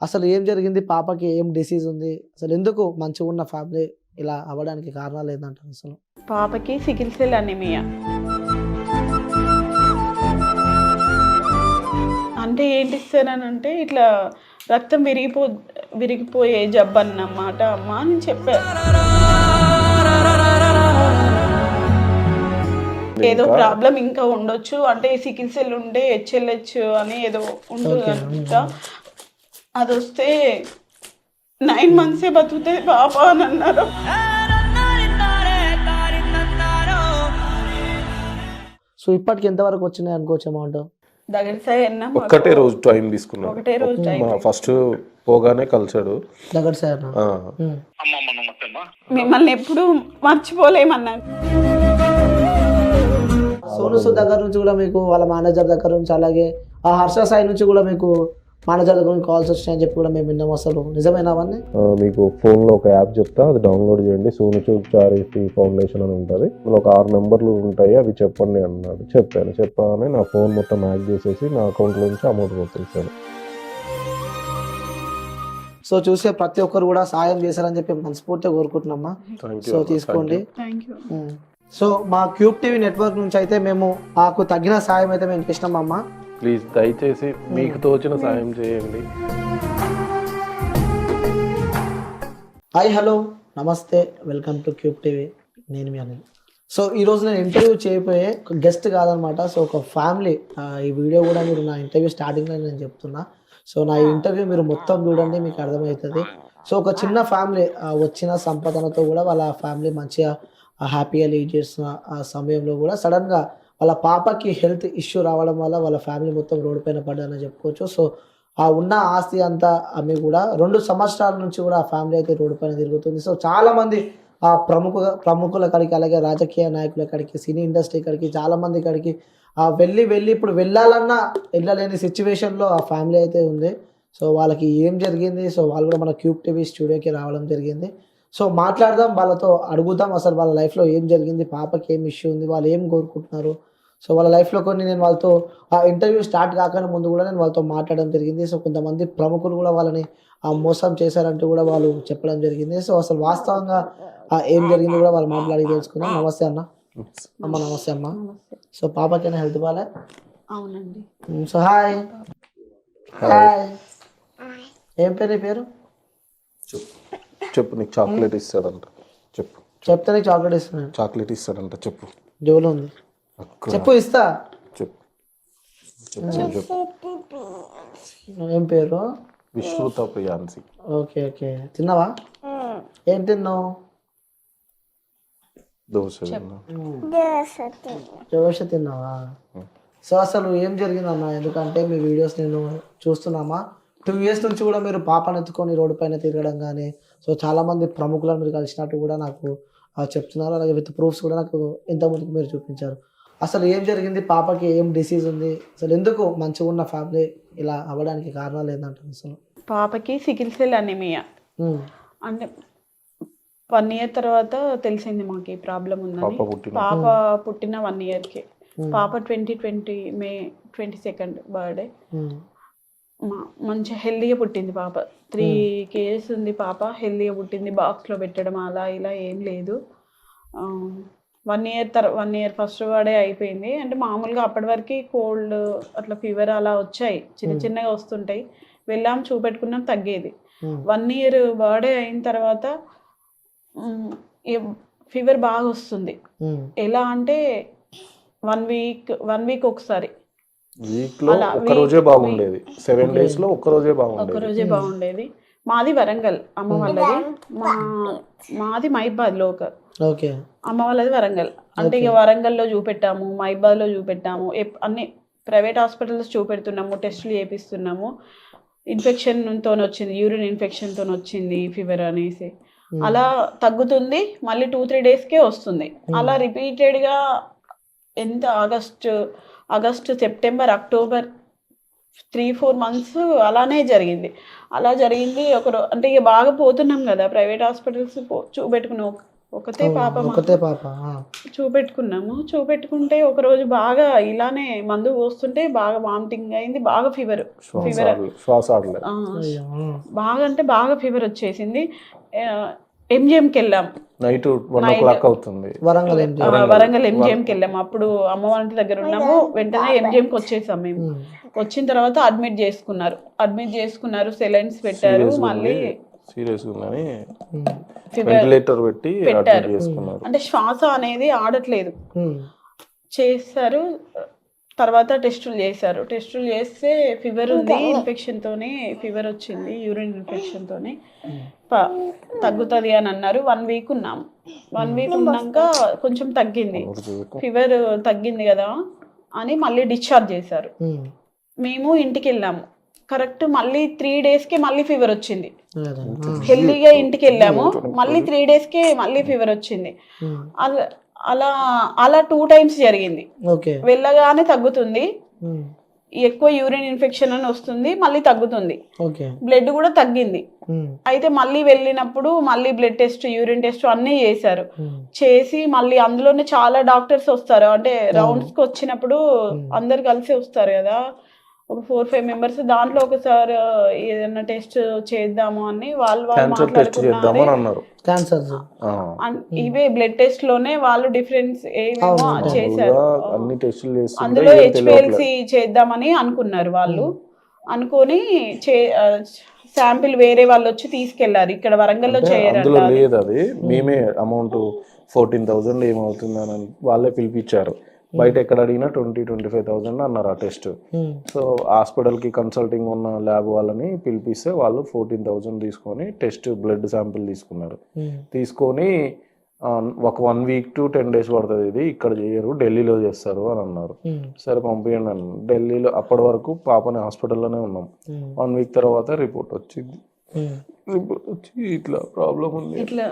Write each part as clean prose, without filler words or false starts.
అసలు ఏం జరిగింది? పాపకి ఏం డిసీజ్ ఉంది? అసలు ఎందుకు మంచిగా ఉన్న ఫ్యామిలీ ఇలా అవ్వడానికి కారణాలు ఏందంటారు అసలు? పాపకి సికిల్ సెల్ అనీమియా. అంటే ఏంటి సార్ అని అంటే ఇట్లా రక్తం విరిగిపోయే జబ్బు అన్నమాట అమ్మ అని చెప్పారు. ఏదో ప్రాబ్లం ఇంకా ఉండొచ్చు, అంటే సికిల్ సెల్ ఉంటే హెచ్ఎల్హెచ్ అని ఏదో ఉంటుందంట. అది వస్తే 9 months బతుకుతుంది పాప అని అన్నారు. సో ఇప్పటికి ఎంతవరకు వచ్చినాయి అనుకోవచ్చు అమౌంట్? దగ్గర సరే ఒకటే రోజు టైం తీసుకున్నాడు. ఒకటే రోజు టైం. ఫస్ట్ పోగానే కలిసాడు. దగ్గర సార్ మిమ్మల్ని ఎప్పుడు మర్చిపోలేమన్నారు. సోను సూద్ దగ్గర నుంచి కూడా మీకు వాళ్ళ మేనేజర్ దగ్గర నుంచి, అలాగే ఆ హర్ష సాయి నుంచి కూడా మీకు మేనేజర్ దగ్గర నుంచి కాల్స్ వచ్చినాయని చెప్పి కూడా మేము విన్నాము. అసలు నిజమేనా అవన్నీ? మీకు ఫోన్లో ఒక యాప్ చెప్తా, అది డౌన్లోడ్ చేయండి. సోను సూద్ చారిటీ ఫౌండేషన్ అని ఉంటుంది. అందులో ఒక 6 నెంబర్లు ఉంటాయి, అవి చెప్పండి అన్నాడు. చెప్పగానే నా ఫోన్ మొత్తం హ్యాక్ చేసేసి నా అకౌంట్లో నుంచి అమౌంట్ కొట్టేసాను. సో చూసే ప్రతి ఒక్కరు కూడా సాయం చేశారని చెప్పి మనస్ఫూర్తిగా కోరుకుంటున్నామా. సో తీసుకోండి. సో మా క్యూబ్ టీవీ నెట్వర్క్ నుంచి అయితే మేము మాకు తగిన సాయం అయితే మేము చేసినామమ్మా. ప్లీజ్ దయచేసి మీకు తోచిన సాయం చేయండి. హాయ్, హలో, నమస్తే, వెల్కమ్ టు క్యూబ్ టీవీ. నేను మీ అనిల్. సో ఈరోజు నేను ఇంటర్వ్యూ చేయబోయే ఒక గెస్ట్ కాదనమాట. సో ఒక ఫ్యామిలీ. ఈ వీడియో కూడా మీరు నా ఇంటర్వ్యూ స్టార్టింగ్లో నేను చెప్తున్నా. సో నా ఇంటర్వ్యూ మీరు మొత్తం చూడండి, మీకు అర్థమవుతుంది. సో ఒక చిన్న ఫ్యామిలీ వచ్చిన సంపాదనతో కూడా వాళ్ళ ఫ్యామిలీ మంచిగా హ్యాపీగా లీడ్ చేస్తున్న ఆ సమయంలో కూడా సడన్గా వాళ్ళ పాపకి హెల్త్ ఇష్యూ రావడం వల్ల వాళ్ళ ఫ్యామిలీ మొత్తం రోడ్డు పైన పడ్డారని చెప్పుకోవచ్చు. సో ఆ ఉన్న ఆస్తి అంతా అమ్మి కూడా 2 సంవత్సరాల నుంచి కూడా ఆ ఫ్యామిలీ అయితే రోడ్డు పైన తిరుగుతుంది. సో చాలామంది ఆ ప్రముఖుల కాడికి, అలాగే రాజకీయ నాయకుల కాడికి, సినీ ఇండస్ట్రీ కాడికి, చాలామంది కాడికి వెళ్ళి ఇప్పుడు వెళ్ళాలన్నా వెళ్ళలేని సిచ్యువేషన్లో ఆ ఫ్యామిలీ అయితే ఉంది. సో వాళ్ళకి ఏం జరిగింది? సో వాళ్ళు కూడా మన క్యూబ్ టీవీ స్టూడియోకి రావడం జరిగింది. సో మాట్లాడదాం, వాళ్ళతో అడుగుదాం అసలు వాళ్ళ లైఫ్లో ఏం జరిగింది, పాపకి ఏం ఇష్యూ ఉంది, వాళ్ళు ఏం కోరుకుంటున్నారు. సో వాళ్ళ లైఫ్లో కొన్ని నేను వాళ్ళతో ఆ ఇంటర్వ్యూ స్టార్ట్ కాకుండా ముందు కూడా నేను వాళ్ళతో మాట్లాడడం జరిగింది. సో కొంతమంది ప్రముఖులు కూడా వాళ్ళని మోసం చేశారంటూ కూడా వాళ్ళు చెప్పడం జరిగింది. సో అసలు వాస్తవంగా ఏం జరిగింది కూడా వాళ్ళు మాట్లాడి తెలుసుకుందాం. నమస్తే అన్న. అమ్మ నమస్తే అమ్మ. సో పాపకైనా హెల్త్ బాగాలే? అవునండి. So hi. హాయ్, ఏం పేరు? పేరు చెప్పు. నీకు చాక్లెట్ ఇస్తాడంట. చెప్పు. చెప్తే నీకు చాక్లెట్ ఇస్తున్నాను. చాక్లెట్ ఇస్తాడంట. చెప్పు. జోలో ఉంది. చెప్పు, ఇస్తా. చెప్పు. ఏం పేరు? విశ్రుత ప్రియాన్సి. Okay okay. తిన్నావా? ఏం తిన్నావు? దోశ తిన్నావా? సో అసలు ఏం జరిగిందమ్మా? ఎందుకంటే మీ వీడియోస్ నేను చూస్తున్నామా. 2 years నుంచి కూడా మీరు పాపను ఎత్తుకొని రోడ్డు పైన తిరగడం కానీ, సో చాలామంది ప్రముఖులను మీరు కలిసినట్టు కూడా నాకు చెప్తున్నారు. అలాగే విత్ ప్రూఫ్స్ కూడా నాకు ఇంతకుముందుకు మీరు చూపించారు. అసలు ఏం జరిగింది? పాపకి ఏం డిసీజ్ ఉంది? అసలు ఎందుకు మంచిగా ఉన్న ఫ్యామిలీ ఇలా అవ్వడానికి కారణాలు ఏంటంటారు అసలు? పాపకి సికిల్ సెల్ అనీమియా. అంటే 1 year తర్వాత తెలిసింది మాకు ఈ ప్రాబ్లం ఉందని. పాప పుట్టిన 1 yearకి. పాప 2020 May 22 బర్త్డే. మంచి హెల్దీగా పుట్టింది పాప. 3 kgs ఉంది పాప. హెల్దీగా పుట్టింది. బాక్స్లో పెట్టడం అలా ఇలా ఏం లేదు. 1 year ఫస్ట్ బర్త్డే అయిపోయింది. అంటే మామూలుగా అప్పటి వరకు కోల్డ్ అట్లా ఫీవర్ అలా వచ్చాయి, చిన్నగా వస్తుంటాయి. వెళ్ళాం, చూపెట్టుకున్నాం, తగ్గేది. 1 year బర్త్డే అయిన తర్వాత ఫీవర్ బాగా వస్తుంది. ఎలా అంటే 1 week ఒకసారి. వీక్లో ఒక రోజే బాగుండేది. 7 days లో ఒక రోజే బాగుండేది. మాది వరంగల్, అమ్మ వాళ్ళది. మాది మహిబాద్ లోకల్. ఓకే. అమ్మ వాళ్ళది వరంగల్. అంటే ఇక వరంగల్లో చూపెట్టాము, మహిబాద్లో చూపెట్టాము, అన్ని ప్రైవేట్ హాస్పిటల్స్ చూపెడుతున్నాము, టెస్టులు చేపిస్తున్నాము. ఇన్ఫెక్షన్తో వచ్చింది, యూరిన్ ఇన్ఫెక్షన్తో వచ్చింది ఫీవర్ అనేసి. అలా తగ్గుతుంది, మళ్ళీ 2-3 daysకే వస్తుంది. అలా రిపీటెడ్గా ఎంత ఆగస్టు సెప్టెంబర్ అక్టోబర్ 3-4 months అలానే జరిగింది. అలా జరిగింది. అంటే ఇక బాగా పోతున్నాం కదా ప్రైవేట్ హాస్పిటల్స్ చూపెట్టుకుని. ఒకతే పాప మాకు. ఒకతే పాప. చూపెట్టుకుంటే ఒకరోజు బాగా ఇలానే మందు పోస్తుంటే బాగా వామిటింగ్ అయింది, బాగా ఫీవర్ శ్వాస ఆడలేదు. బాగా అంటే బాగా ఫీవర్ వచ్చేసింది. ఎంజిఎంకి వెళ్ళాం, నైట్ 1 o'clock అవుతుంది. వరంగల్ ఎంజిఎంకి వెళ్ళాము. అప్పుడు అమ్మ వాళ్ళ ఇంటి దగ్గర ఉన్నాము. వెంటనే ఎంజిఎంకి వచ్చేసాం మేము. వచ్చిన తర్వాత అడ్మిట్ చేసుకున్నారు, సెలైన్స్ పెట్టారు, మళ్ళీ సీరియస్ ఉందని వెంటిలేటర్ పెట్టారు. అంటే శ్వాస అనేది ఆడట్లేదు. చేశారు, తర్వాత టెస్టులు చేస్తే ఫీవర్ ఉంది, ఇన్ఫెక్షన్ తోనే ఫీవర్ వచ్చింది, యూరిన్ ఇన్ఫెక్షన్ తోనే తగ్గుతుంది అని అన్నారు. 1 week ఉన్నాము. 1 week ఉన్నాక కొంచెం తగ్గింది, ఫీవర్ తగ్గింది కదా అని మళ్ళీ డిశ్చార్జ్ చేశారు. మేము ఇంటికి వెళ్ళాము. కరెక్ట్ మళ్ళీ 3 daysకి మళ్ళీ ఫీవర్ వచ్చింది. హెల్దీగా ఇంటికి వెళ్ళాము, మళ్ళీ 3 daysకి మళ్ళీ ఫీవర్ వచ్చింది. అలా 2 times జరిగింది. వెళ్ళగానే తగ్గుతుంది, ఎక్కువ యూరిన్ ఇన్ఫెక్షన్ అని వస్తుంది, మళ్ళీ తగ్గుతుంది, బ్లడ్ కూడా తగ్గింది. అయితే మళ్ళీ వెళ్ళినప్పుడు మళ్ళీ బ్లడ్ టెస్ట్, యూరిన్ టెస్ట్ అన్నీ చేసి మళ్ళీ అందులోనే చాలా డాక్టర్స్ వస్తారు. అంటే రౌండ్స్ కి వచ్చినప్పుడు అందరు కలిసి వస్తారు కదా, ఒక 4-5 members. దాంట్లో ఒకసారి ఏదైనా టెస్ట్ చేద్దాము అని వాళ్ళు మాట్లాడుకున్నారు. ఇవే బ్లడ్ టెస్ట్ లోనే వాళ్ళు డిఫరెన్స్ ఏమేమో చేశారు. అందులో HPLC చేద్దామని అనుకున్నారు వాళ్ళు. అనుకొని శాంపిల్ వేరే వాళ్ళు వచ్చి తీసుకెళ్లారు. ఇక్కడ వరంగల్లో చేయరు. అది మేమే అమౌంట్ 14,000 ఏమవుతుందని వాళ్ళే పిలిపించారు. బయట ఎక్కడ అడిగినా 20-25,000 అన్నారు ఆ టెస్ట్. సో హాస్పిటల్కి కన్సల్టింగ్ ఉన్న ల్యాబ్ వాళ్ళని పిలిపిస్తే వాళ్ళు 14,000 తీసుకొని టెస్ట్ బ్లడ్ శాంపిల్ తీసుకున్నారు. తీసుకొని ఒక 1 week to 10 days పడుతుంది, ఇది ఇక్కడ చేయరు, ఢిల్లీలో చేస్తారు అని అన్నారు. సరే పంపించండి అన్న. ఢిల్లీలో అప్పటి వరకు పాపని హాస్పిటల్లోనే ఉన్నాం. 1 week తర్వాత రిపోర్ట్ వచ్చింది. రిపోర్ట్ వచ్చి ఇట్లా ప్రాబ్లం ఉంది. ఇట్లా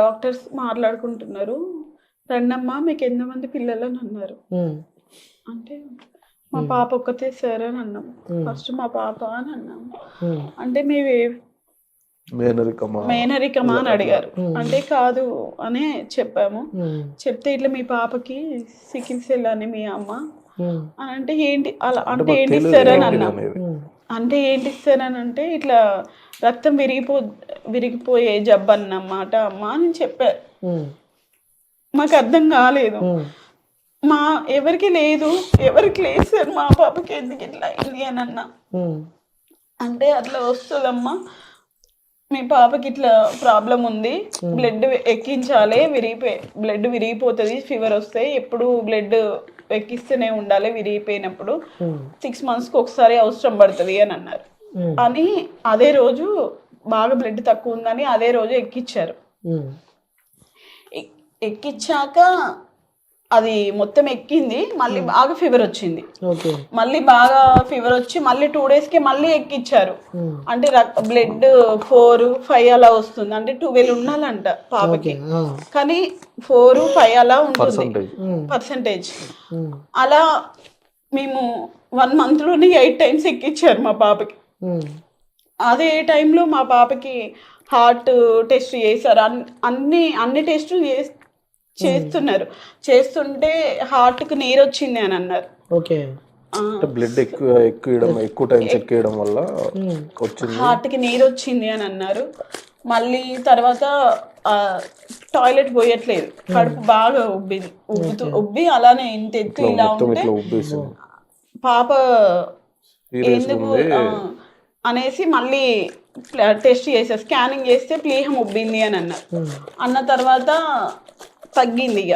డాక్టర్స్ మాట్లాడుకుంటున్నారు, రండమ్మా మీకు ఎంతమంది పిల్లలు అని అన్నారు. అంటే మా పాప ఒక్కతే సార్ అని అన్నాం. ఫస్ట్ మా పాప అని అన్నాము. అంటే మీవి మేనరికమా అని అడిగారు. అంటే కాదు అనే చెప్పాము. చెప్తే ఇట్లా మీ పాపకి సికిల్ సెల్ అని మీ అమ్మ అని అంటే ఏంటి అలా అంటే ఏంటి ఇస్తారని అన్నాం. అంటే ఏంటి ఇస్తారని అంటే ఇట్లా రక్తం విరిగిపోయే జబ్బు అన్నమాట అమ్మ అని చెప్పారు. మాకు అర్థం కాలేదు. ఎవరికి లేదు సార్, మా పాపకి ఎందుకు ఇట్లా అయింది అని అన్నా. అంటే అట్లా వస్తుందమ్మా, మీ పాపకి ఇట్లా ప్రాబ్లం ఉంది, బ్లడ్ ఎక్కించాలి, బ్లడ్ విరిగిపోతుంది, ఫీవర్ వస్తే ఎప్పుడు బ్లడ్ ఎక్కిస్తూనే ఉండాలి, విరిగిపోయినప్పుడు 6 monthsకి ఒకసారి అవసరం పడుతుంది అని అన్నారు. అని అదే రోజు బాగా బ్లడ్ తక్కువ ఉందని అదే రోజు ఎక్కిచ్చారు. ఎక్కిచ్చాక అది మొత్తం ఎక్కింది, మళ్ళీ బాగా ఫీవర్ వచ్చింది. మళ్ళీ బాగా ఫీవర్ వచ్చి మళ్ళీ 2 daysకి మళ్ళీ ఎక్కిచ్చారు. అంటే బ్లడ్ 4-5 అలా వస్తుంది. అంటే 12 ఉండాలంట పాపకి, కానీ 4-5 అలా ఉంటుంది పర్సంటేజ్. అలా మేము 1 monthలోనే 8 times ఎక్కిచ్చారు మా పాపకి. అదే టైంలో మా పాపకి హార్ట్ టెస్ట్ చేశారు. అన్ని టెస్టులు చేస్తుంటే హార్ట్కి నీరు వచ్చింది అని అన్నారు. బ్లడ్ ఎక్కువ టైమ్స్ ఎక్కేయడం వల్ల హార్ట్కి నీరు వచ్చింది అని అన్నారు. మళ్ళీ తర్వాత టాయిలెట్ పోయట్లేదు, కడుపు బాగా ఉబ్బి అలానే ఇంత ఎత్తు ఇలా ఉంటే పాప ఎందుకు అనేసి మళ్ళీ టెస్ట్ చేశారు. స్కానింగ్ చేస్తే ప్లీహం ఉబ్బింది అని అన్నారు. అన్న తర్వాత తగ్గింది. ఇక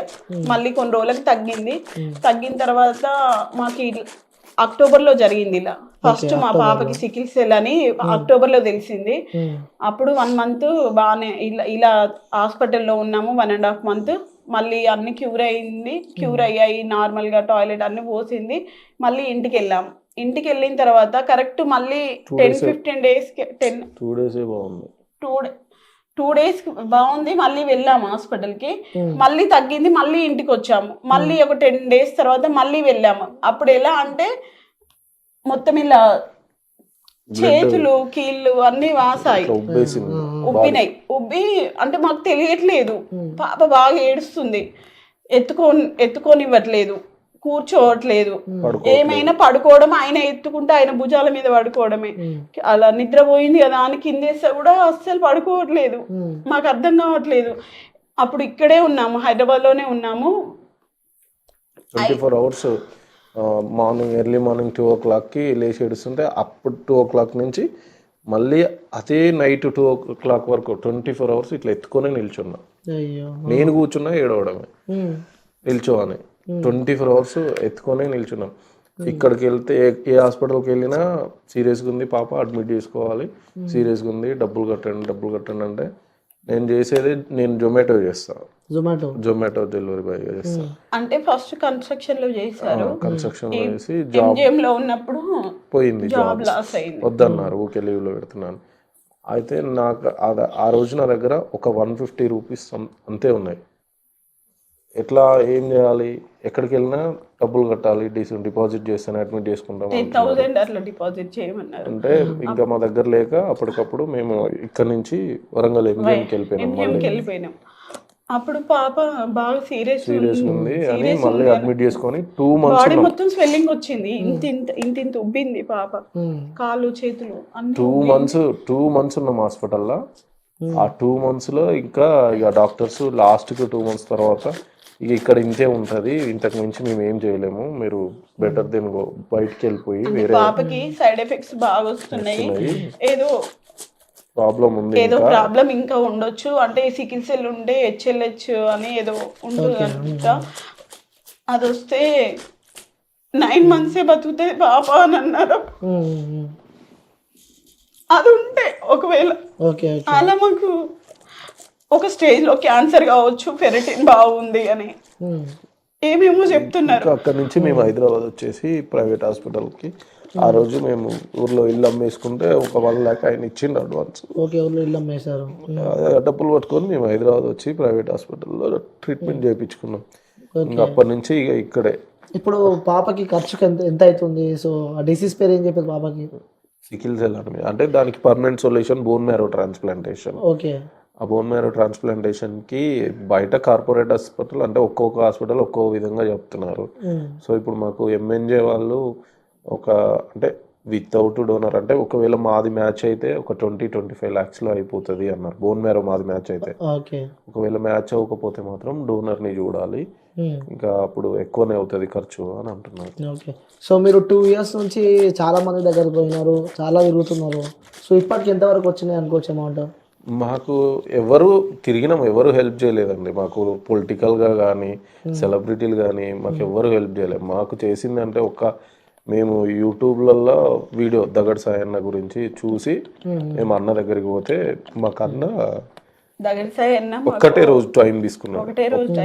మళ్ళీ కొన్ని రోజులకి తగ్గిన తర్వాత మాకు అక్టోబర్లో జరిగింది ఇలా. ఫస్ట్ మా పాపకి సికిల్ సెల్ అని అక్టోబర్లో తెలిసింది. అప్పుడు 1 month బాగానే ఇలా హాస్పిటల్లో ఉన్నాము. 1.5 month. మళ్ళీ అన్ని క్యూర్ అయ్యాయి, నార్మల్గా టాయిలెట్ అన్ని పోసింది. మళ్ళీ ఇంటికి వెళ్ళాము. ఇంటికి వెళ్ళిన తర్వాత కరెక్ట్ మళ్ళీ 10-15 daysకి 2 days బాగుంది. మళ్ళీ వెళ్ళాము హాస్పిటల్కి, మళ్ళీ తగ్గింది, మళ్ళీ ఇంటికి వచ్చాము. మళ్ళీ ఒక 10 days తర్వాత మళ్ళీ వెళ్ళాము. అప్పుడు ఎలా అంటే మొత్తం ఇలా చేతులు కీళ్ళు అన్ని వాసాయి, ఉబ్బినాయి. ఉబ్బి అంటే మాకు తెలియట్లేదు. పాప బాగా ఏడుస్తుంది, ఎత్తుకోనివ్వట్లేదు, కూర్చోవట్లేదు, ఏమైనా పడుకోవడం, ఆయన ఎత్తుకుంటే ఆయన భుజాల మీద పడుకోవడమే. అలా నిద్రపోయింది కదా అని కిందేస్తే కూడా అస్సలు పడుకోవట్లేదు. మాకు అర్థం కావట్లేదు. అప్పుడు ఇక్కడే ఉన్నాము, హైదరాబాద్లోనే ఉన్నాము. 24 hours మార్నింగ్ ఎర్లీ మార్నింగ్ 2 o'clockకి లేచి ఏడుస్తుంటే అప్పుడు 2 o'clock నుంచి మళ్ళీ అదే నైట్ 2 o'clock వరకు 24 hours ఇట్లా ఎత్తుకొని నిల్చున్నా. నేను కూర్చున్నా ఏడవడమే, నిల్చోని 24 hours ఎత్తుకొనే నిల్చున్నాం. ఇక్కడికి వెళ్తే ఏ హాస్పిటల్కి వెళ్ళినా సీరియస్గా ఉంది పాప, అడ్మిట్ చేసుకోవాలి, సీరియస్గా ఉంది, డబ్బులు కట్టండి అంటే నేను చేసేది నేను జొమాటో చేస్తాను, జొమాటో డెలివరీ బాయ్ చేస్తా. అంటే ఫస్ట్ కన్స్ట్రక్షన్ లో చేశారు, కన్స్ట్రక్షన్ లో చేసి లో ఉన్నప్పుడు పోయింది, జాబ్ లాస్ అయింది, వద్దన్నారు, ఊకే లీవ్ లో పెడుతున్నాను. అయితే నాకు ఆ రోజు నా దగ్గర ఒక 150 రూపీస్ అంతే ఉన్నాయి. ఎట్లా ఏం చేయాలి, ఎక్కడికి వెళ్ళినా డబ్బులు కట్టాలి, డిపాజిట్ చేస్తాను, అడ్మిట్ చేసుకుంటాం 10,000 అట్లా డిపాజిట్ చేయమన్నారు. అంటే ఇంకా మా దగ్గర లేక అప్పటికప్పుడు మేము ఇక్కడ నుంచి వరంగల్ ఎంజిఎంకి వెళ్ళిపోయినాం. అప్పుడు పాప బాగా సీరియస్ ఉంది అని మళ్ళీ అడ్మిట్ చేసుకొని 2 months బాడీ మొత్తం స్వెల్లింగ్ వచ్చింది, ఇంత ఉబ్బింది పాప, కాళ్ళు చేతులు అన్ని. 2 months ఉన్నాం హాస్పిటల్లో. ఆ 2 months లో ఇంకా ఇక డాక్టర్స్ లాస్ట్కి 2 months తర్వాత ఇక ఇక్కడ ఇంతే ఉంటుంది, ఇంతకు మించి మేము ఏం చేయలేము, మీరు బెటర్ దెన్ బయటికి వెళ్ళిపోయి వేరే. పాపకి సైడ్ ఎఫెక్ట్స్ బాగా వస్తున్నాయి, ఏదో ప్రాబ్లం ఉంది, ఏదో ప్రాబ్లం ఇంకా ఉండొచ్చు, అంటే సికిల్ సెల్ ఉండే HLH అని ఏదో ఉంటుంది అంట. అది వస్తే 9 months బతుకుతుంది పాప అని అన్నారు. అది ఉంటే ఒకవేళ అలా మాకు ఒక స్టేజ్ లో క్యాన్సర్ కావచ్చు, ఫెరటిన్ బాగుంది అని ఏమేమో చెప్తున్నారు. అక్కడ నుంచి మేము హైదరాబాద్ వచ్చేసి ప్రైవేట్ హాస్పిటల్కి, ఆ రోజు మేము ఊర్లో ఇల్లు అమ్మేసుకుంటే ఒక 1 lakh ఆయన ఇచ్చిండు అడ్వాన్స్. డబ్బులు పట్టుకొని మేము హైదరాబాద్ వచ్చి ప్రైవేట్ హాస్పిటల్లో ట్రీట్మెంట్ చేయించుకున్నాం. ఇంకా అప్పటి నుంచి ఇక ఇక్కడే. ఇప్పుడు పాపకి ఖర్చుకి ఎంత అవుతుంది? సో ఆ డిసీజ్ పేరు ఏం చెప్పారు పాపకి? సికిల్ సెల్ అని, అంటే దానికి permanent solution bone marrow transplantation. Okay. ఆ బోన్ మ్యారో ట్రాన్స్ప్లాంటేషన్కి బయట కార్పొరేట్ హాస్పిటల్ అంటే ఒక్కొక్క హాస్పిటల్ ఒక్కో విధంగా చెప్తున్నారు. సో ఇప్పుడు మాకు MNJ వాళ్ళు అంటే వితౌట్ డోనర్ అంటే ఒకవేళ మాది మ్యాచ్ అయితే ఒక 20-25 lakhsలో అయిపోతుంది అన్నారు, బోన్ మ్యారో మాది మ్యాచ్ అయితే. ఒకవేళ మ్యాచ్ అవ్వకపోతే మాత్రం డోనర్ని చూడాలి, ఇంకా అప్పుడు ఎక్కువనే అవుతుంది ఖర్చు అని అంటున్నారు. ఓకే. సో మీరు 2 years నుంచి చాలా మంది దగ్గర పోయినారు, చాలా తిరుగుతున్నారు. సో ఇప్పటికి ఎంతవరకు వచ్చినాయి అనుకోవచ్చు అమౌంట్? మాకు ఎవరు తిరిగినాం, ఎవరు హెల్ప్ చేయలేదండి. మాకు పొలిటికల్గా కానీ సెలబ్రిటీలు కానీ మాకు ఎవరు హెల్ప్ చేయలేదు. మాకు చేసింది అంటే మేము యూట్యూబ్లలో వీడియో దగడ్ సాయి అన్న గురించి చూసి మేము అన్న దగ్గరికి పోతే మాకు అన్న ఒక్కటే రోజు టైం తీసుకున్నాడు.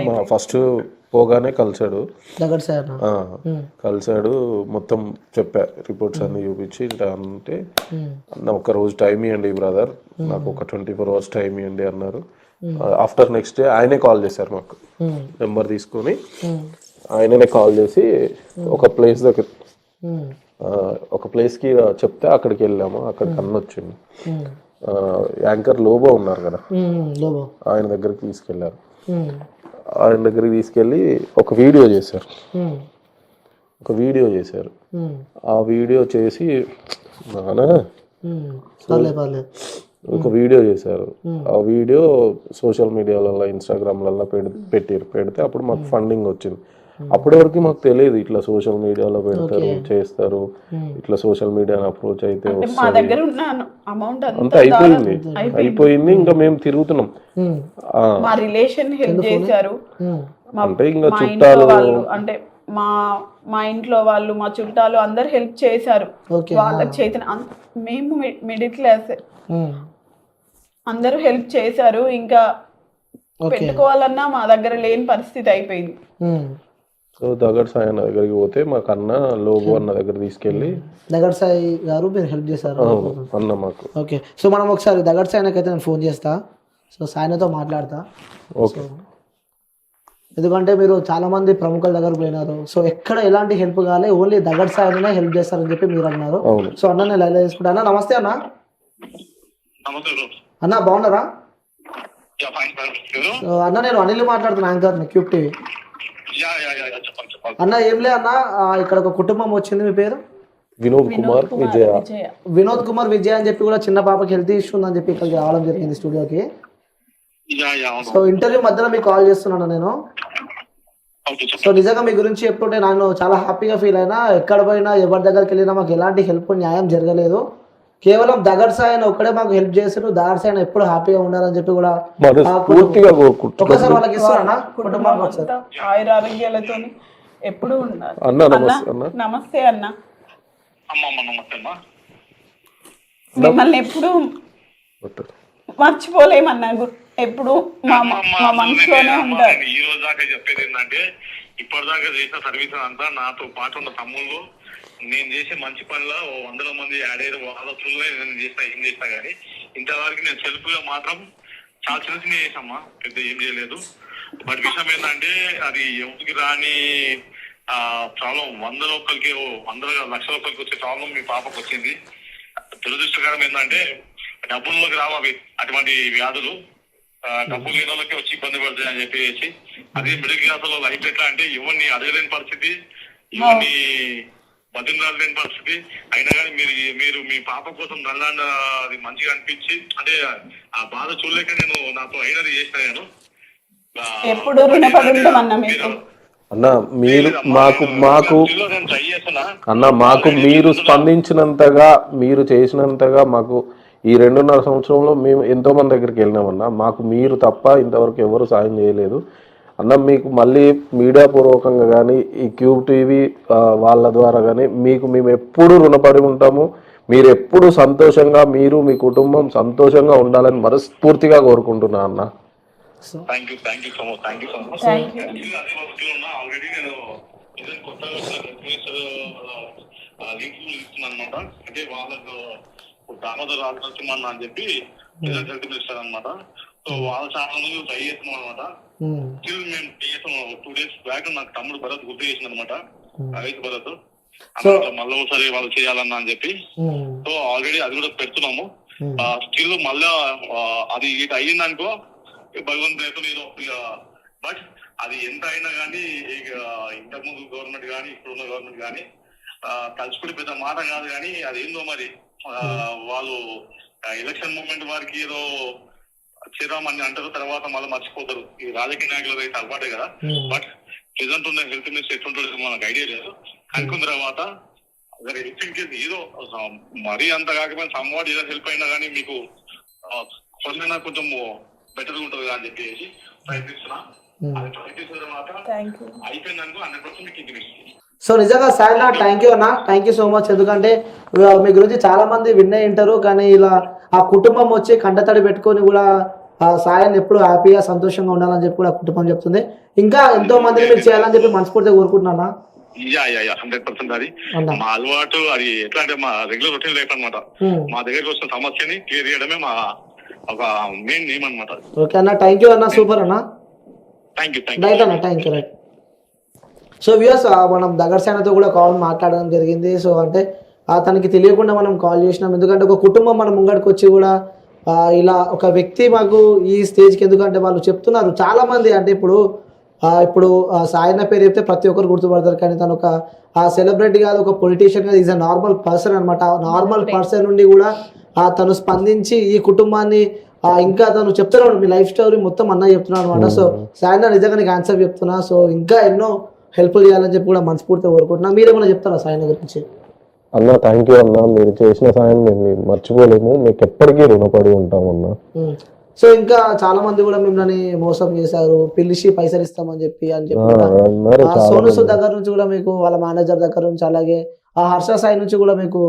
మా ఫస్ట్ పోగానే కలిసాడు, మొత్తం చెప్పా, రిపోర్ట్స్ అన్ని చూపించి అంటే అన్న ఒక రోజు టైం ఇవ్వండి బ్రదర్, నాకు ఒక 24 hours టైం ఇవ్వండి అన్నారు. ఆఫ్టర్ నెక్స్ట్ డే ఆయనే కాల్ చేశారు, మాకు నెంబర్ తీసుకొని ఆయననే కాల్ చేసి ఒక ప్లేస్కి చెప్తే అక్కడికి వెళ్ళాము. అక్కడికి అన్న వచ్చింది, యాంకర్ లోబో ఉన్నారు కదా, ఆయన దగ్గరికి తీసుకెళ్లారు. ఆయన దగ్గరికి తీసుకెళ్ళి ఒక వీడియో చేశారు. ఆ వీడియో చేసి ఒక వీడియో చేశారు. ఆ వీడియో సోషల్ మీడియాలలో ఇన్స్టాగ్రామ్లలో పెడితే అప్పుడు మాకు ఫండింగ్ వచ్చింది. అప్పటి వరకు మాకు తెలియదు ఇట్లా సోషల్ మీడియాలో పెడతారు, చేస్తారు, ఇట్లా సోషల్ మీడియాని అప్రోచ్ అయితే అంతా అయిపోయింది. ఇంకా మేము తిరుగుతున్నాం, అంటే ఇంకా చుట్టాలు అంటే మా ఇంట్లో వాళ్ళు, మా చుట్టాలు అందరు హెల్ప్ చేశారు. వాళ్ళకి చేతన మేము మిడిల్ క్లాస్, అందరూ హెల్ప్ చేశారు. ఇంకా పెట్టుకోవాలన్నా మా దగ్గర లేని పరిస్థితి అయిపోయింది. సో దగడ్ సాయి అన్న దగ్గరికి పోతే మాకు అన్న లోబో అన్న దగ్గర తీసుకెళ్ళి, దగడ్ సాయి గారు మీరు హెల్ప్ చేశారు అన్న మాకు. ఓకే. సో మనం ఒకసారి దగడ్ సాయి అయితే నేను ఫోన్ చేస్తా, సో సాయినతో మాట్లాడతా. ఓకే. ఎందుకంటే మీరు చాలా మంది ప్రముఖుల దగ్గర పోయినారు, సో ఎక్కడ ఎలాంటి హెల్ప్ కావాలి, ఓన్లీ దగడ్ సాయినే హెల్ప్ చేస్తారని చెప్పి మీరు అన్నారు. సో అన్న నేను లైవ్ తీసుకుంటా. అన్న నమస్తే. అన్న అన్న బాగున్నారా? Yeah fine fine. ఎవరు? సో అన్న నేను అనిల్ మాట్లాడుతున్నా, యాంకర్ క్యూబ్ టీవీ. యా చెప్పండి. అన్న ఏం లే అన్న, ఇక్కడ ఒక కుటుంబం వచ్చింది. మీ పేరు? వినోద్ కుమార్ విజయ. వినోద్ కుమార్ విజయ్ అని చెప్పి కూడా చిన్న పాపకి హెల్త్ ఇష్యూ ఉందని చెప్పి ఇక్కడికి రావడం జరిగింది స్టూడియోకి. సో ఇంటర్వ్యూ మధ్యలో మీకు కాల్ చేస్తున్నాను నేను. సో నిజంగా మీ గురించి చెప్తుంటే నేను చాలా హ్యాపీగా ఫీల్ అయినా. ఎక్కడ పోయినా ఎవరి దగ్గరికి వెళ్ళినా మాకు ఎలాంటి హెల్ప్ న్యాయం జరగలేదు. కేవలం దగర్ సాయన ఒక్కడే మాకు హెల్ప్ చేశారు. దగర్ సాయన ఎప్పుడు హ్యాపీగా ఉండాలని చెప్పి కూడా ఒకసారి వాళ్ళకి ఇస్తారన్నా కుటుంబానికి ఒకసారి ఆయుర ఆరోగ్యాలతో ఎప్పుడు ఉన్నారు. నమస్తే అన్న. మిమ్మల్ని ఎప్పుడు మర్చిపోలేమన్నా, ఎప్పుడు మా మనసులోనే ఉంటారు. ఈ రోజు దాకా చెప్పేది ఏంటంటే, ఇప్పటిదాకా చేసిన సర్వీస్ అంతా నాతో పాటు ఉన్న తమ్ముళ్ళు, నేను చేసే మంచి పనిలో 100 మంది యాడ్ అయ్యారు. వాళ్ళ త్రూలో నేను ఏం చేసినా కానీ ఇంతవరకు నేను సెల్ఫ్ గా మాత్రం చాలా చిన్న చేసామ్మా, పెద్ద ఏం చేయలేదు. బట్ విషయం ఏంటంటే, అది ఎవరికి రాని ప్రాబ్లం 100 ఒక్కరికి 100 లక్షల ఒక్కరికి వచ్చే ప్రాబ్లం మీ పాపకు వచ్చింది. దురదృష్టకరం ఏంటంటే, డబ్బుల్లోకి రావాలి అటువంటి వ్యాధులు. డబ్బులు లేని వాళ్ళకి వచ్చి ఇబ్బంది పడుతుంది అని చెప్పేసి, అదే మిడిల్ క్లాస్ లో లైఫ్ ఎట్లా అంటే ఎవరిని అడగలేని పరిస్థితి, ఎవరిని బతిలాడలేని పరిస్థితి. అయినా కానీ మీరు మీ పాప కోసం నల్లాండ అది మంచిగా అనిపించి, అంటే ఆ బాధ చూడలేక నేను నాతో అయినది చేసినాను. ఎప్పుడు రుణపడి ఉంటామన్నా మీకు. అన్న మీరు మాకు మీరు స్పందించినంతగా, మీరు చేసినంతగా మాకు ఈ 2.5 సంవత్సరంలో మేము ఎంతో మంది దగ్గరికి వెళ్ళినామన్నా. మాకు మీరు తప్ప ఇంతవరకు ఎవరు సాయం చేయలేదు అన్న. మీకు మళ్ళీ మీడియా పూర్వకంగా కానీ ఈ క్యూబ్ టీవీ వాళ్ళ ద్వారా కానీ మీకు మేము ఎప్పుడు రుణపడి ఉంటాము. మీరు ఎప్పుడు సంతోషంగా, మీరు మీ కుటుంబం సంతోషంగా ఉండాలని మనస్ఫూర్తిగా కోరుకుంటున్నా అన్న. Thank you so much. Already నేను కొత్తగా అనమాట, అంటే వాళ్ళకు దామోదర్ రాజనరసింహన్న అని చెప్పి హెల్త్ మినిస్టర్ అనమాట. సో వాళ్ళ చాలా మంది ట్రై చేస్తున్నాం అనమాట. స్టిల్ మేము ట్రై చేస్తాం. 2 days బ్యాక్ నాకు తమ్ముడు భరత్ గుర్తు చేసింది అనమాట, రైతు భరత్. మళ్ళీ ఒకసారి వాళ్ళు చేయాలన్నా అని చెప్పి. సో ఆల్రెడీ అది కూడా పెడుతున్నాము. స్టిల్ మళ్ళా అది ఇటు అయ్యిందనుకో భగవంతుడు ఏదో. బట్ అది ఎంత అయినా కానీ ఇంతకుముందు గవర్నమెంట్ కానీ ఇప్పుడున్న గవర్నమెంట్ కానీ కలిసిపడి పెద్ద మాట కాదు. కానీ అది ఏందో మరి వాళ్ళు ఎలక్షన్ మూమెంట్ వారికి ఏదో చేద్దామని అంటారు, తర్వాత మళ్ళీ మర్చిపోతారు. ఈ రాజకీయ నాయకులు అయితే అలవాటే కదా. బట్ ప్రెజెంట్ ఉన్న హెల్త్ మినిస్టర్ ఎట్లుంటుందో మనకు ఐడియా లేదు. అనుకున్న తర్వాత హెల్త్ ఇన్ కేసు ఏదో మరీ అంత కాకపోయినా సమ్వాట్ ఏదో హెల్ప్ అయినా కానీ మీకు కొంచెం కొంచెం బెటర్ ఉంటుంది అని చెప్పేసి ప్రయత్నిస్తున్నా. అది ప్రయత్నించిన తర్వాత అయిపోయిందనుకో 100% మీకు ఇంటికి. సో నిజంగా సాయినా థ్యాంక్ యూ అన్న, థ్యాంక్ యూ సో మచ్. ఎందుకంటే మీ గురించి చాలా మంది విన్నే ఉంటారు, కానీ ఇలా ఆ కుటుంబం వచ్చి కంటతడి పెట్టుకొని కూడా ఆ సాయాన్ని ఎప్పుడు హ్యాపీగా సంతోషంగా ఉండాలని చెప్పి కూడా కుటుంబం చెప్తుంది. ఇంకా ఎంతో మందిని మీరు చేయాలని చెప్పి మనస్ఫూర్తిగా కోరుకుంటున్నా. 100% అది మా అలవాటు. అది ఎట్లా అంటే మా రెగ్యులర్ రొటీన్ లైఫ్ అనమాట. మా దగ్గరకు వచ్చిన సమస్యని క్లియర్ చేయడమే మా ఒక మెయిన్ నేమ్ అనమాట. ఓకే అన్న, థ్యాంక్ యూ అన్న, సూపర్ అన్న. థ్యాంక్ యూ రైట్ అన్న, thank you. Right. So viewers, మనం దగర్ సాయనతో కూడా కాల్ మాట్లాడడం జరిగింది. సో అంటే తనకి తెలియకుండా మనం కాల్ చేసినాం. ఎందుకంటే ఒక కుటుంబం మన ముంగడికి వచ్చి కూడా ఇలా ఒక వ్యక్తి మాకు ఈ స్టేజ్కి, ఎందుకంటే వాళ్ళు చెప్తున్నారు చాలామంది. అంటే ఇప్పుడు సాయన పేరు చెప్తే ప్రతి ఒక్కరు గుర్తుపడతారు, కానీ తను ఒక సెలబ్రిటీ కాదు, ఒక పొలిటీషియన్ కాదు, ఈజ్ అ నార్మల్ పర్సన్ అనమాట. నార్మల్ పర్సన్ నుండి కూడా తను స్పందించి ఈ కుటుంబాన్ని ఇంకా తను చెప్తున్నాడు మీ లైఫ్ స్టోరీ మొత్తం అన్న చెప్తున్నాడు అనమాట. సో సాయన నిజంగా నీకు ఆన్సర్ చెప్తున్నా. సో ఇంకా ఎన్నో హెల్ప్ చేయాలని చెప్పి కూడా మనస్ఫూర్తిగా కోరుకుంటున్నా. మీరేమైనా చెప్తారా సాయన గురించి? అన్న థ్యాంక్ యూ అన్న, మీరు చేసిన సాయం మేము మర్చిపోలేము, మీకు ఎప్పటికీ రుణపడి ఉంటాం అన్న. సో ఇంకా చాలా మంది కూడా మిమ్మల్ని మోసం చేశారు, పిలిచి పైసలు ఇస్తామని చెప్పి సోను సూద్ దగ్గర నుంచి కూడా మీకు వాళ్ళ మేనేజర్ దగ్గర నుంచి, అలాగే ఆ హర్ష సాయి నుంచి కూడా మీకు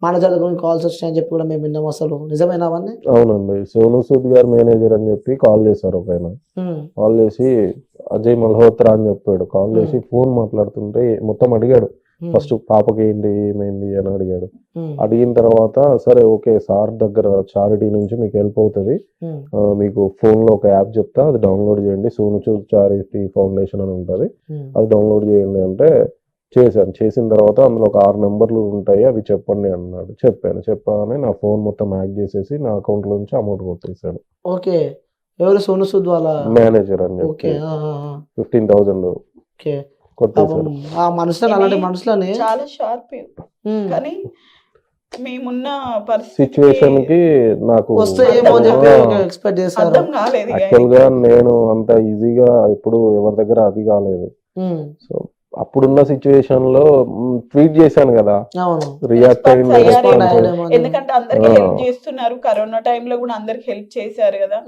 మేనేజర్ దగ్గర నుంచి కాల్స్ వచ్చాయని చెప్పి కూడా మేము విన్నాం. అసలు నిజమేనా అవన్నీ? అవునండి, సోను సూద్ గారు మేనేజర్ అని చెప్పి కాల్ చేశారు. ఒక ఆయన కాల్ చేసి అజయ్ మల్హోత్రా అని చెప్పాడు. కాల్ చేసి ఫోన్ మాట్లాడుతుంటే మొత్తం అడిగాడు. ఫస్ట్ పాపకి ఏంటి ఏమైంది అని అడిగాడు. అడిగిన తర్వాత సరే ఓకే సార్ దగ్గర చారిటీ నుంచి మీకు హెల్ప్ అవుతుంది, మీకు ఫోన్ లో ఒక యాప్ చెప్తా, అది డౌన్లోడ్ చేయండి, సోను సూద్ చారిటీ ఫౌండేషన్ అని ఉంటుంది, అది డౌన్లోడ్ చేయండి అంటే చేసిన తర్వాత అందులో ఒక 6 నెంబర్లు ఉంటాయి అవి చెప్పండి అన్నాడు. చెప్పగానే నా ఫోన్ మొత్తం హ్యాక్ చేసేసి నా అకౌంట్లో నుంచి అమౌంట్ కొట్టేశాడు. ఓకే. ఎవరు సోను సూద్ వాళ్ళ మేనేజర్ అని ఓకే. చెప్పి 15,000 ఓకే. కొట్టేశాడు. ఆ మనుషులని అలాంటి మనుషులని చాలా షార్ప్ కానీ మేమున్న పరిస్థితి సిచ్యువేషన్ కి నాకు వస్తాయేమో అని చెప్పి ఎక్స్పెక్ట్ చేశారు. అర్థం కాలేదు ఇక యాక్చువల్ గా నేను అంత ఈజీగా ఎప్పుడు ఎవరి దగ్గర అది కాలేదు. సో అప్పుడున్న సిచ్యువేషన్ లో ట్వీట్ చేశాను కదా, అవును. రియాక్ట్ అయ్యింది. అయ్యారేమో. ఎందుకంటే అందరికి హెల్ప్ చేస్తున్నారు, కరోనా టైంలో కూడా అందరికి హెల్ప్ చేశారు కదా,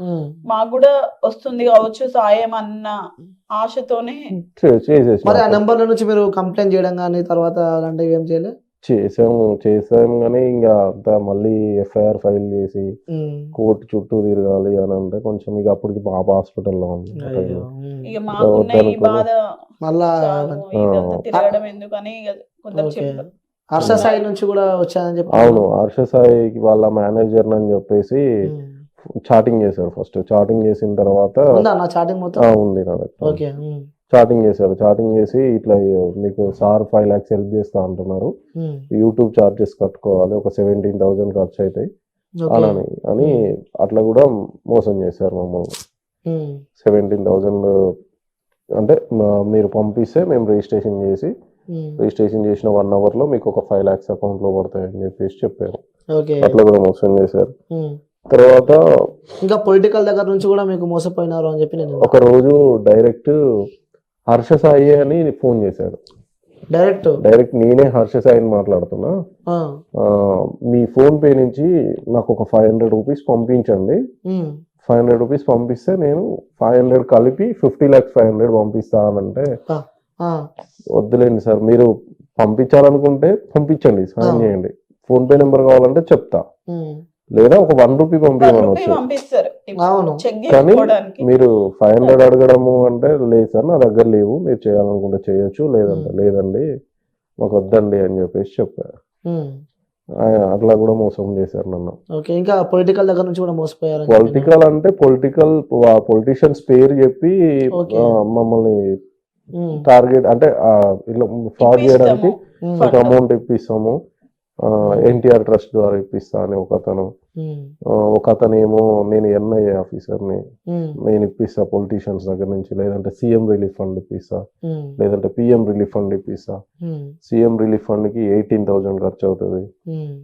మాకు కూడా వస్తుంది కావచ్చు సాయం అన్న ఆశతోనే చేసేసి మరి ఆ నెంబర్ల నుంచి మీరు కంప్లైంట్ చేయడం కానీ తర్వాత అలాంటివి ఏం చేయలేదు? చేసాము కానీ ఇంకా అంతా మళ్ళీ ఎఫ్ఐఆర్ ఫైల్ చేసి కోర్టు చుట్టూ తిరగాలి అని అంటే కొంచెం ఇక అప్పటికి పాప హాస్పిటల్లో ఉంది. ఇక మాకున్న ఈ బాధ మళ్ళా ఇదంతా తిరగడం ఎందుకని ఇక కొందరు చెప్పారు. హర్ష సాయి నుంచి కూడా వచ్చానని చెప్పి. అవును, హర్ష సాయి వాళ్ళ మేనేజర్ అని చెప్పేసి చాటింగ్ చేశారు. ఫస్ట్ చాటింగ్ చేసిన తర్వాత నా చాటింగ్ మొత్తం ఉంది నా దగ్గర. ఓకే. చాటింగ్ చేశారు. చాటింగ్ చేసి ఇట్లా మీకు సార్ 5 lakhs హెల్ప్ చేస్తా అంటున్నారు, యూట్యూబ్ చార్జెస్ కట్టుకోవాలి, ఒక 17,000 ఖర్చు అవుతాయి అని అట్లా కూడా మోసం చేశారు మమ్మల్ని. 17,000 అంటే మీరు పంపిస్తే మేము రిజిస్ట్రేషన్ చేసిన 1 hour లో మీకు ఒక 5 lakhs అకౌంట్ లో పడతాయని చెప్పేసి చెప్పారు. అట్లా కూడా మోసం చేశారు. తర్వాత ఇంకా పొలిటికల్ దగ్గర నుంచి కూడా మీకు మోసపోయినారు అని చెప్పి నేను ఒక రోజు డైరెక్ట్ హర్ష సాయి అని ఫోన్ చేశాడు. డైరెక్ట్ నేనే హర్ష సాయిని మాట్లాడుతున్నా, మీ ఫోన్ పే నుంచి నాకు ఒక 500 rupees పంపించండి, 500 rupees పంపిస్తే నేను 500 కలిపి 50 lakhs 500 పంపిస్తానంటే వద్దులేండి సార్, మీరు పంపించాలనుకుంటే పంపించండి, సాయం చేయండి, ఫోన్ పే నెంబర్ కావాలంటే చెప్తా, లేదా ఒక 1 rupee పంపించమనొచ్చు, కానీ మీరు 500 అడగడము అంటే లేదు సార్ నా దగ్గర లేవు, మీరు చేయాలనుకుంటే చేయొచ్చు, లేదండి మాకు వద్దండి అని చెప్పేసి చెప్పారు. అట్లా కూడా మోసం చేశారు నన్ను. ఇంకా పొలిటికల్ దగ్గర నుంచి కూడా మోసపోయారు. పొలిటికల్ అంటే పొలిటీషియన్స్ పేరు చెప్పి మమ్మల్ని టార్గెట్ అంటే ఇట్లా ఫ్రాడ్ చేయడానికి ఒక అమౌంట్ ఇప్పిస్తాము, ఎన్టీఆర్ ట్రస్ట్ ద్వారా ఇప్పిస్తా అని ఒక అతను ఏమో నేను ఎన్ఐఏ ఆఫీసర్ని, నేను ఇప్పిస్తా పొలిటీషియన్స్ దగ్గర నుంచి, లేదంటే సీఎం రిలీఫ్ ఫండ్ ఇప్పిస్తా, లేదంటే పిఎం రిలీఫ్ ఫండ్ ఇప్పిస్తా. సీఎం రిలీఫ్ ఫండ్ కి 18,000 ఖర్చు అవుతుంది,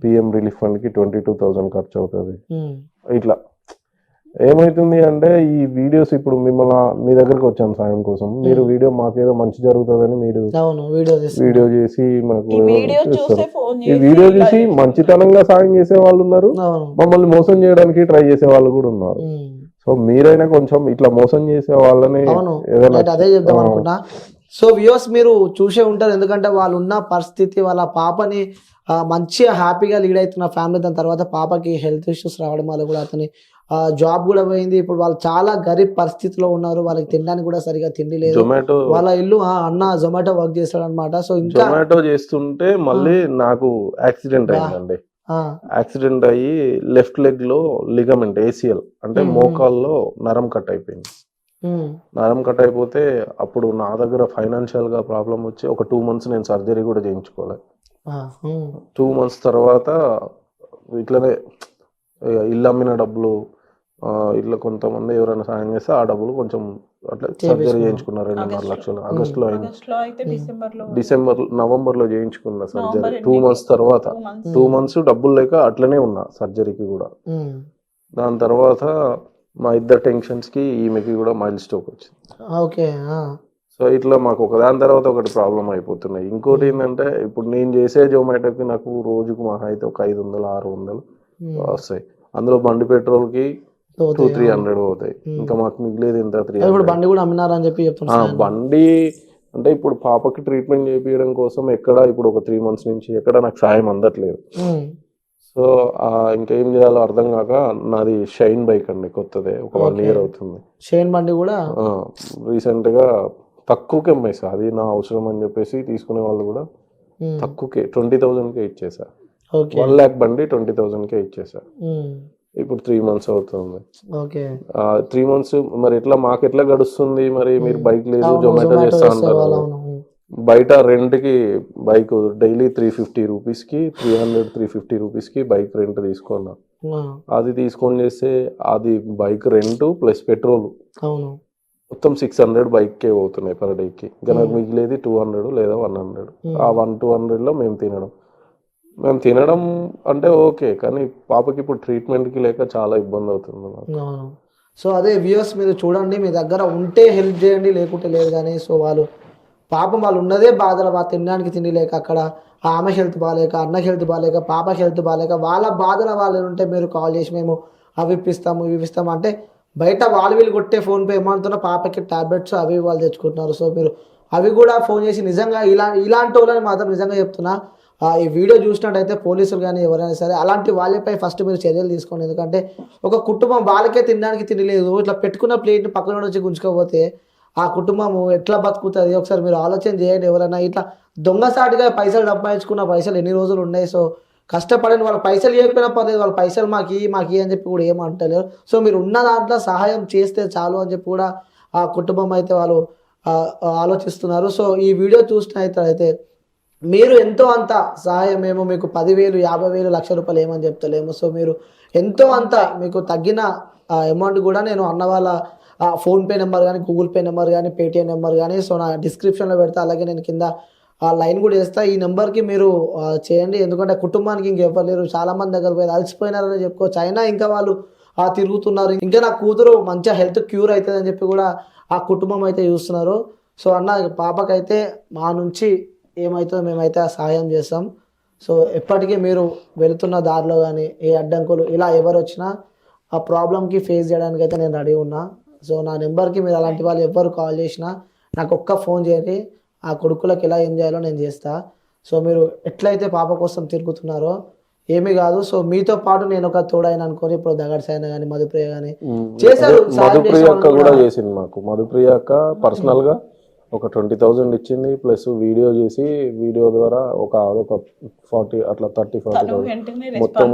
పిఎం రిలీఫ్ ఫండ్ కి 22,000 ఖర్చు అవుతుంది. ఇట్లా ఏమైతుంది అంటే ఈ వీడియోస్ ఇప్పుడు మిమ్మల్ని మీ దగ్గరకు వచ్చాను సాయం కోసం, మీరు వీడియో మాకేదో మంచి జరుగుతుందని మీరు వీడియో చేసి మాకు ఈ వీడియో చూసి మంచితనంగా సాయం చేసే వాళ్ళు ఉన్నారు, మమ్మల్ని మోసం చేయడానికి ట్రై చేసే వాళ్ళు కూడా ఉన్నారు. సో మీరైనా కొంచెం ఇట్లా మోసం చేసే వాళ్ళని అదే చెప్దాం అనుకున్నా. సో వ్యూవర్స్ మీరు చూసే ఉంటారు, ఎందుకంటే వాళ్ళు ఉన్న పరిస్థితి, వాళ్ళ పాపని మంచిగా హ్యాపీగా లీడ్ అవుతున్న ఫ్యామిలీ, దాని తర్వాత పాపకి హెల్త్ ఇష్యూస్ రావడం వల్ల కూడా అతని జాబ్ కూడా పోయింది. ఇప్పుడు వాళ్ళు చాలా గరీబ్ పరిస్థితిలో ఉన్నారు, వాళ్ళకి తినడానికి కూడా సరిగా తిండి లేదు. వాళ్ళ ఇల్లు అన్న జొమాటో వర్క్ చేస్తాడు అనమాట. సో ఇంకా జొమాటో చేస్తుంటే మళ్ళీ నాకు యాక్సిడెంట్ అయిందండి. యాక్సిడెంట్ అయ్యి లెఫ్ట్ లెగ్ లో లిగమెంట్ ACL అంటే మోకాల్లో నరం కట్ అయిపోయింది. నరం కట్ అయిపోతే అప్పుడు నా దగ్గర ఫైనాన్షియల్ గా ప్రాబ్లం వచ్చి ఒక 2 months నేను సర్జరీ కూడా చేయించుకోలేదు. 2 months తర్వాత ఇట్లనే ఇల్లు అమ్మిన డబ్బులు, ఇట్లా కొంతమంది ఎవరైనా సాయం చేస్తే ఆ డబ్బులు కొంచెం అట్లా సర్జరీ చేయించుకున్నారు. 2.5 లక్షలు ఆగస్టులో అయింది, నవంబర్లో చేయించుకున్న సర్జరీ. 2 months తర్వాత 2 months డబ్బులు లేక అట్లనే ఉన్నా సర్జరీకి కూడా. దాని తర్వాత మా ఇద్దరు టెన్షన్స్ కి ఈమెకి కూడా మైల్డ్ స్ట్రోక్ వచ్చింది. సో ఇట్లా మాకు ఒకదాని తర్వాత ఒకటి ప్రాబ్లం అయిపోతున్నాయి. ఇంకోటి ఏంటంటే ఇప్పుడు నేను చేసే జొమాటోకి నాకు రోజుకు మహా అయితే ఒక 500-600 వస్తాయి. అందులో బండి పెట్రోల్ కి 200-300 పోతాయి. ఇంకా మాకు మిగిలేదు ఎంత 300. బండి కూడా అమ్మినారని చెప్పి చెప్తున్నారు. బండి అంటే ఇప్పుడు పాపకి ట్రీట్మెంట్ చేయించడం కోసం ఎక్కడ ఇప్పుడు ఒక 3 months నుంచి ఎక్కడ నాకు సాయం అందట్లేదు. సో ఇంకేం చేయాలో అర్థం కాక నాది షైన్ బైక్ అండి, కొత్తదే, ఒక 1 year అవుతుంది. షైన్ బండి కూడా రీసెంట్ గా తక్కువకే అమ్మాయి సార్, అది నా అవసరం అని చెప్పేసి తీసుకునే వాళ్ళు కూడా తక్కువకే 20,000కే ఇచ్చేసా. 1 lakh బండి 20,000కే ఇచ్చేసా. ఇప్పుడు 3 months అవుతుంది. 3 months మరి ఎట్లా మాకు ఎట్లా గడుస్తుంది? మరి మీరు బైక్ లేదు జొమాటో చేస్తా అంటారు, బయట రెంట్కి బైక్ డైలీ 350 రూపీస్కి 350 రూపీస్కి బైక్ రెంట్ తీసుకున్నా. అది తీసుకొని చేస్తే అది బైక్ రెంట్ ప్లస్ పెట్రోల్ అవును మొత్తం 600 బైక్కే పోతున్నాయి పర్ డేకి. ఇంకా నాకు మిగిలేది 200 లేదా 100. ఆ 100-200లో మేము తినడం అంటే ఓకే, కానీ పాపకి ఇప్పుడు ట్రీట్మెంట్కి లేక చాలా ఇబ్బంది అవుతుంది నాకు. అవును. సో అదే వ్యూవర్స్ మీరు చూడండి, మీ దగ్గర ఉంటే హెల్ప్ చేయండి, లేకుంటే లేదు. కానీ సో వాళ్ళు పాపం వాళ్ళు ఉన్నదే బాధలు, వాళ్ళు తినడానికి తిండి లేక, అక్కడ ఆమె హెల్త్ బాగాలేక, అన్నకి హెల్త్ బాగాలేక, పాపకి హెల్త్ బాగాలేక, వాళ్ళ బాధల వాళ్ళు ఉంటే మీరు కాల్ చేసి మేము అవి ఇప్పిస్తాము ఇవి ఇప్పిస్తాము అంటే బయట వాళ్ళు వీళ్ళు కొట్టే ఫోన్పే అమౌంట్తో పాపకి టాబ్లెట్స్ అవి వాళ్ళు తెచ్చుకుంటున్నారు. సో మీరు అవి కూడా ఫోన్ చేసి నిజంగా ఇలాంటి వాళ్ళని మాత్రం నిజంగా చెప్తున్నా, ఈ వీడియో చూసినట్టయితే పోలీసులు కానీ ఎవరైనా సరే అలాంటి వాళ్ళపై ఫస్ట్ మీరు చర్యలు తీసుకోండి. ఎందుకంటే ఒక కుటుంబం వాళ్ళకే తినడానికి తినలేదు, ఇట్లా పెట్టుకున్న ప్లేట్ని పక్కన నుంచి గుంజుకోకపోతే ఆ కుటుంబం ఎట్లా బతుకుతుంది? ఒకసారి మీరు ఆలోచన చేయండి. ఎవరైనా ఇట్లా దొంగసాటిగా పైసలు సంపాదించుకున్న పైసలు ఎన్ని రోజులు ఉన్నాయి? సో కష్టపడిన వాళ్ళు పైసలు ఇవ్వకపోయినా పర్లేదు, వాళ్ళ పైసలు మాకు అని చెప్పి కూడా ఏమంటలేరు. సో మీరు ఉన్న దాంట్లో సహాయం చేస్తే చాలు అని చెప్పి కూడా ఆ కుటుంబం అయితే వాళ్ళు ఆలోచిస్తున్నారు. సో ఈ వీడియో చూసినట్టయితే మీరు ఎంతో అంత సహాయం, మేము మీకు 10,000, 50,000, ₹1,00,000 ఏమని చెప్తలేము. సో మీరు ఎంతో అంత మీకు తగ్గిన అమౌంట్ కూడా నేను అన్న వాళ్ళ ఫోన్పే నెంబర్ కానీ, గూగుల్ పే నెంబర్ కానీ, పేటిఎం నెంబర్ కానీ సో నా డిస్క్రిప్షన్లో పెడతా. అలాగే నేను కింద లైన్ కూడా వేస్తా. ఈ నెంబర్కి మీరు చేయండి. ఎందుకంటే కుటుంబానికి ఇంకెవ్వరు లేరు, చాలామంది దగ్గర పోయి అలసిపోయినారని చెప్పుకోవచ్చు. అయినా ఇంకా వాళ్ళు తిరుగుతున్నారు. ఇంకా నా కూతురు మంచిగా హెల్త్ క్యూర్ అవుతుంది అని చెప్పి కూడా ఆ కుటుంబం అయితే చూస్తున్నారు. సో అన్న పాపకైతే మా నుంచి ఏమవుతుందో మేమైతే సహాయం చేస్తాం. సో ఎప్పటికీ మీరు వెళుతున్న దారిలో కానీ ఏ అడ్డంకులు ఇలా ఎవరు వచ్చినా ఆ ప్రాబ్లంకి ఫేస్ చేయడానికి అయితే నేను రెడీ ఉన్నా. సో నా నెంబర్కి మీరు అలాంటి వాళ్ళు ఎవరు కాల్ చేసినా నాకు ఒక్క ఫోన్ చేయండి, ఆ కొడుకులకు ఎలా ఏం చేయాలో నేను చేస్తా. సో మీరు ఎట్లయితే పాప కోసం తిరుగుతున్నారో ఏమీ కాదు. సో మీతో పాటు నేను ఒక తోడైన అనుకోని ఇప్పుడు దగడ్స్ అయినా కానీ, మధుప్రియ కానీ చేశారు. మధుప్రియ అక్క కూడా చేసింది మాకు. మధుప్రియ అక్క పర్సనల్గా ఒక 20,000 ఇచ్చింది, ప్లస్ వీడియో చేసి వీడియో ద్వారా ఒక 40 అట్లా 30-40,000 మొత్తం.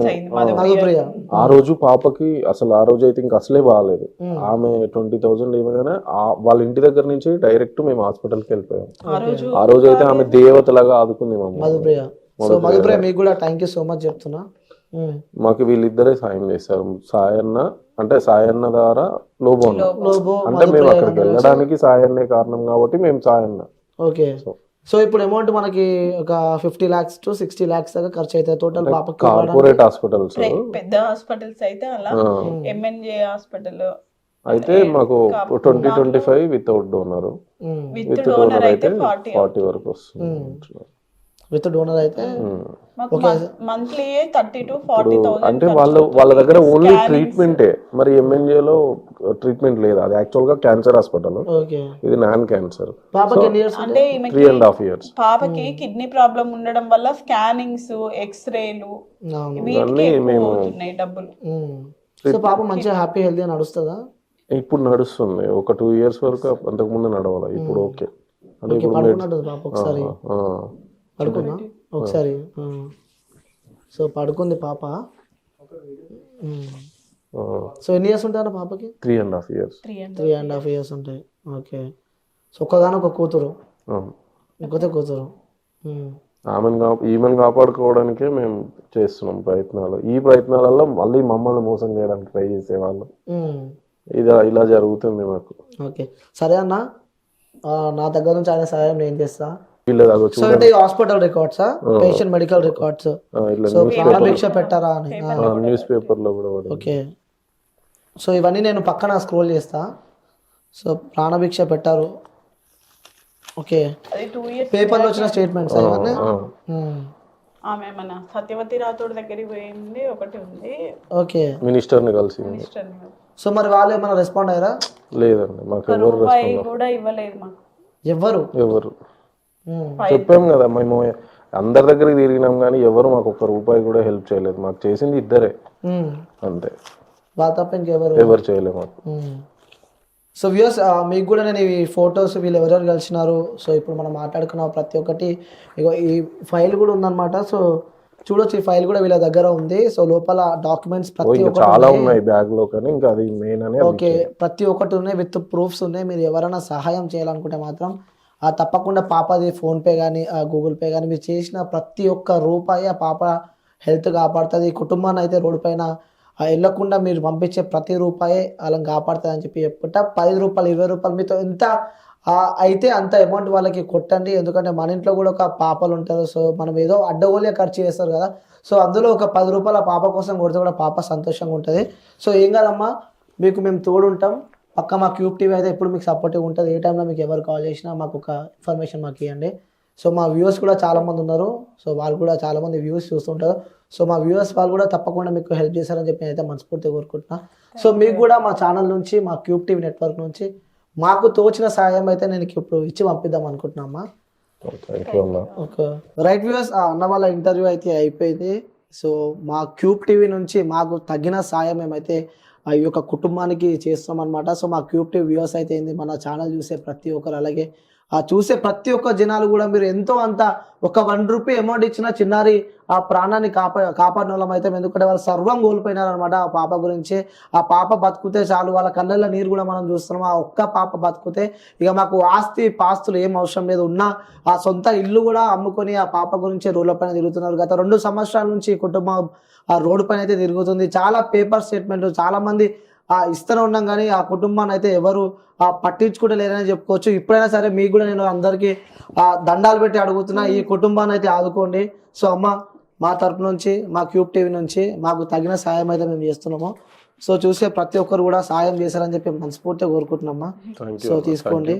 ఆ రోజు పాపకి అసలు ఆ రోజు అయితే ఇంకా అసలే బాగాలేదు. ఆమె 20,000 ఏమైనా వాళ్ళ ఇంటి దగ్గర నుంచి డైరెక్ట్ మేము హాస్పిటల్కి వెళ్ళిపోయాం. ఆ రోజు అయితే ఆమె దేవతలాగా ఆదుకుంది మధుప్రియ. సో మధుప్రియ మీకు కూడా థ్యాంక్ యూ సో మచ్ చెప్తున్నా. మాకు వీళ్ళిద్దరే సాయం చేస్తారు. సాయన్న ద్వారా లోబో అంటే మేము అక్కడికి వెళ్ళడానికి సాయన్నే కారణం కాబట్టి మేము సాయన్న. ఓకే. సో ఇప్పుడు అమౌంట్ మనకి ఒక 50 lakhs to 60 lakhs దాకా ఖర్చు అవుతాయి టోటల్ పాపకి. కార్పొరేట్ హాస్పిటల్స్, పెద్ద హాస్పిటల్స్ అయితే అలా ఎంఎన్జే హాస్పిటల్ అయితే మాకు 20-25 వితౌట్ డోనర్, విత్ డోనర్ అయితే 40 వరకు వస్తుంది. విత్ డోనర్ అయితే మంత్లీ 30 to 40,000 అంటే వాళ్ళ దగ్గర ఓన్లీ ట్రీట్మెంటే. మరి ఎంఎన్జేలో ట్రీట్మెంట్ లేదు, అది యాక్చువల్ గా క్యాన్సర్ హాస్పిటల్, ఇది నాన్ క్యాన్సర్. అంటే 3.5 years. పాపకి కిడ్నీ ప్రాబ్లం ఉండడం వల్ల స్కానింగ్స్, ఎక్స్రేలు ఇవన్నీ మేము డబ్బులు. సో పాప మంచిగా హ్యాపీ హెల్తీ నడుస్తుందా? ఇప్పుడు నడుస్తుంది. ఒక 2 years వరకు అంతకు ముందు నడవాలి, ఇప్పుడు ఓకే. అంటే ఒకసారి పడుకుందా ఒకసారి? సో పడుకుంది పాప. సో ఎన్ని ఇయర్స్ ఉంటాయన్న పాపకి? 3.5 years. 3.5 years ఉంటాయి. ఓకే. సో ఒక్కగానొక కూతురు, ఒక్కతే కూతురు. ఈమెను కాపాడుకోవడానికే మేము చేస్తున్నాం ప్రయత్నాలు. ఈ ప్రయత్నాలలో మళ్ళీ మమ్మల్ని మోసం చేయడానికి ట్రై చేసేవాళ్ళు. ఇలా జరుగుతుంది మాకు. ఓకే సరే అన్న, నా దగ్గర నుంచి ఆయన సహాయం నేను చేస్తా. సో అంటే hospital records, patient medical records, so ప్రాణభిక్ష పెట్టారా అని న్యూస్ పేపర్ లో కూడా. ఓకే. సో ఇవన్నీ నేను పక్కన స్క్రోల్ చేస్తా. సో ప్రాణభిక్ష పెట్టారు. ఓకే. పేపర్లో వచ్చిన స్టేట్మెంట్స్ అవన్నీ. ఆమె మన సత్యవతి రాథోడ్ దగ్గరికి పోయింది ఒకటి ఉంది. ఓకే. మినిస్టర్ని కలిసింది. సో మరి వాళ్ళు ఏమైనా రెస్పాండ్ అయ్యారా? లేదండి, మాకు ఎవరు రెస్పాండ్ కూడా ఇవ్వలేదు. మాకు ఎవరు చెప్పాం కదా, మేము అందరి దగ్గరికి తిరిగినాం కానీ ఎవరు మాకు ₹1 కూడా హెల్ప్ చేయలేదు. మాకు చేసింది ఇద్దరే అంతే, వాళ్ళ తప్ప ఎవరు చేయలేదు మాకు. సో వ్యూస్ మీకు కూడా నేను ఈ ఫొటోస్ వీళ్ళు ఎవరెవరు కలిసినారు, సో ఇప్పుడు మనం మాట్లాడుకున్న ప్రతి ఒక్కటి ఇగో ఈ ఫైల్ కూడా ఉందన్నమాట. సో చూడొచ్చు, ఈ ఫైల్ కూడా వీళ్ళ దగ్గర ఉంది. సో లోపల డాక్యుమెంట్స్ ప్రతి ఒక్కటి చాలా ఉన్నాయి బ్యాగ్ లో, కానీ ఇంకా అది మెయిన్ అని. ఓకే, ప్రతి ఒక్కటి ఉన్నాయి, విత్ ప్రూఫ్స్ ఉన్నాయి. మీరు ఎవరైనా సహాయం చేయాలనుకుంటే మాత్రం తప్పకుండా పాపది ఫోన్పే కానీ గూగుల్ పే కానీ మీరు చేసిన ప్రతి ఒక్క రూపాయి ఆ పాప హెల్త్ కాపాడుతుంది. ఈ కుటుంబాన్ని అయితే రోడ్డు పైన వెళ్ళకుండా మీరు పంపించే ప్రతి రూపాయి వాళ్ళని కాపాడుతుంది అని చెప్పి చెప్పుకుంటా. 10 రూపాయలు 20 రూపాయలు మీతో ఎంత అయితే అంత అమౌంట్ వాళ్ళకి కొట్టండి. ఎందుకంటే మన ఇంట్లో కూడా ఒక పాపలు ఉంటారు. సో మనం ఏదో అడ్డగోలుగా ఖర్చు చేస్తారు కదా. సో అందులో ఒక 10 రూపాయల పాప కోసం కొడితే కూడా పాప సంతోషంగా ఉంటుంది. సో ఏం కాదమ్మా, మీకు మేము తోడుంటాం పక్క. మా క్యూబ్ టీవీ అయితే ఎప్పుడు మీకు సపోర్టివ్ ఉంటుంది. ఏ టైంలో మీకు ఎవరు కాల్ చేసినా మాకు ఒక ఇన్ఫర్మేషన్ మాకు ఇవ్వండి. సో మా వ్యూవర్స్ కూడా చాలామంది ఉన్నారు. సో వాళ్ళు కూడా చాలామంది వ్యూస్ చూస్తుంటారు. సో మా వ్యూవర్స్ వాళ్ళు కూడా తప్పకుండా మీకు హెల్ప్ చేశారని చెప్పి నేనైతే మనస్ఫూర్తిగా కోరుకుంటున్నా. సో మీకు కూడా మా ఛానల్ నుంచి, మా క్యూబ్ టీవీ నెట్వర్క్ నుంచి మాకు తోచిన సాయం అయితే నేను ఇప్పుడు ఇచ్చి పంపిద్దాం అనుకుంటున్నామ్మా. ఓకే రైట్ వ్యూవర్స్, అన్న వాళ్ళ ఇంటర్వ్యూ అయితే అయిపోయింది. సో మా క్యూబ్ టీవీ నుంచి మాకు తగిన సాయం మేమైతే ఈ యొక్క కుటుంబానికి చేస్తాం అనమాట. సో మా క్యూబ్ టీవీ వ్యూవర్స్ అయితే ఏంది, మన ఛానల్ చూసే ప్రతి ఒక్కరు, అలాగే చూసే ప్రతి ఒక్క జనాలు కూడా మీరు ఎంతో అంత ఒక 1 రూపీ అమౌంట్ ఇచ్చిన చిన్నారి ఆ ప్రాణాన్ని కాపాడిన వాళ్ళం అయితే. ఎందుకంటే వాళ్ళు సర్వం కోల్పోయినారనమాట ఆ పాప గురించి. ఆ పాప బతుకుతే చాలు, వాళ్ళ కళ్ళల్లో నీరు కూడా మనం చూస్తున్నాం. ఆ ఒక్క పాప బతుకుతే ఇక మాకు ఆస్తి పాస్తులు ఏం అవసరం లేదు. ఉన్న ఆ సొంత ఇల్లు కూడా అమ్ముకొని ఆ పాప గురించి రోడ్ల పైన తిరుగుతున్నారు. గత 2 సంవత్సరాల నుంచి కుటుంబం ఆ రోడ్డు పైన అయితే తిరుగుతుంది. చాలా పేపర్ స్టేట్మెంట్ చాలా మంది ఇస్తూనే ఉన్నాం, కానీ ఆ కుటుంబాన్ని అయితే ఎవరు పట్టించుకుంటలేరని చెప్పుకోవచ్చు. ఇప్పుడైనా సరే మీకు కూడా నేను అందరికీ దండాలు పెట్టి అడుగుతున్నా, ఈ కుటుంబాన్ని అయితే ఆదుకోండి. సో అమ్మ, మా తరపు నుంచి, మా క్యూబ్ టీవీ నుంచి మాకు తగిన సాయం అయితే మేము చేస్తున్నాము. సో చూసే ప్రతి ఒక్కరు కూడా సాయం చేశారని చెప్పి మనస్ఫూర్తిగా కోరుకుంటున్నామ్మా. సో తీసుకోండి.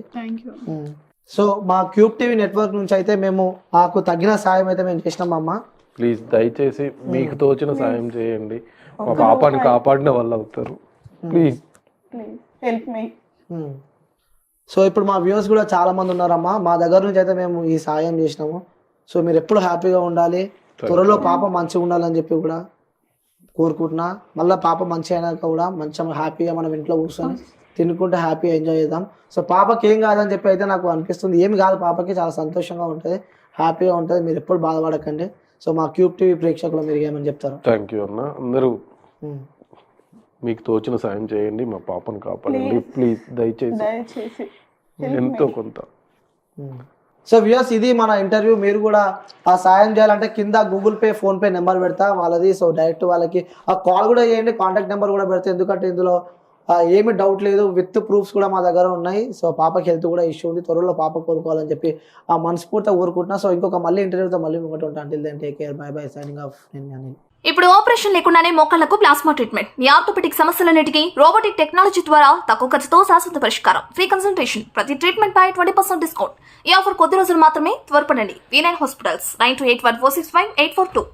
సో మా క్యూబ్ టీవీ నెట్వర్క్ నుంచి అయితే మేము మాకు తగిన సాయం అయితే మేము చేసినామమ్మా. ప్లీజ్ దయచేసి మీకు తోచిన సాయం చేయండి. మా పాపని కాపాడిన వాళ్ళు అవుతారు. Please help me. సో ఇప్పుడు మా వ్యూవర్స్ కూడా చాలా మంది ఉన్నారమ్మా. మా దగ్గర నుంచి అయితే మేము ఈ సాయం చేసినాము. సో మీరు ఎప్పుడు హ్యాపీగా ఉండాలి, త్వరలో పాప మంచిగా ఉండాలని చెప్పి కూడా కోరుకుంటున్నా. మళ్ళీ పాప మంచి అయినాక కూడా మంచిగా హ్యాపీగా మనం ఇంట్లో కూర్చొని తినుకుంటే హ్యాపీగా ఎంజాయ్ చేద్దాం. సో పాపకి ఏం కాదని చెప్పి అయితే నాకు అనిపిస్తుంది. ఏమి కాదు, పాపకి చాలా సంతోషంగా ఉంటుంది, హ్యాపీగా ఉంటుంది. మీరు ఎప్పుడు బాధపడకండి. సో మా క్యూబ్ టీవీ ప్రేక్షకులు మీరు ఏమని చెప్తారు? థ్యాంక్ యూ అన్న. అందరూ మీకు తోచిన సాయం చేయండి, మా పాపను కాపాడండి ప్లీజ్, దయచేసి ఎంతో కొంత. సో వ్యూయర్స్, ఇది మన ఇంటర్వ్యూ. మీరు కూడా ఆ సాయం చేయాలంటే కింద గూగుల్ పే, ఫోన్పే నెంబర్ పెడతా వాళ్ళది. సో డైరెక్ట్ వాళ్ళకి ఆ కాల్ కూడా చేయండి, కాంటాక్ట్ నెంబర్ కూడా పెడతా. ఎందుకంటే ఇందులో ఏమి డౌట్ లేదు, విత్ ప్రూఫ్స్ కూడా మా దగ్గర ఉన్నాయి. సో పాపకి హెల్త్ కూడా ఇష్యూ ఉంది, త్వరలో పాప కోరుకోవాలని చెప్పి మనస్ఫూర్తిగా కోరుకుంటున్నా. సో ఇంకొక మళ్ళీ ఇంటర్వ్యూతో మళ్ళీ ఇంకోటి ఉంటాను. Until then take care, bye bye, signing off. ఇప్పుడు ఆపరేషన్ లేకుండానే మోకాళ్లకు ప్లాస్మా ట్రీట్మెంట్, మీ ఆర్థోపెటిక్ సమస్యలన్నిటికీ రోబోటిక్ టెక్నాలజీ ద్వారా తక్కువ ఖర్చుతో శాశ్వత పరిష్కారం, ఫ్రీ కన్సల్టేషన్, ప్రతి ట్రీట్మెంట్ పై 20% డిస్కౌంట్. ఈ ఆఫర్ కొద్ది రోజులు మాత్రమే, త్వరపడండి. V9 hospitals, 9281465842.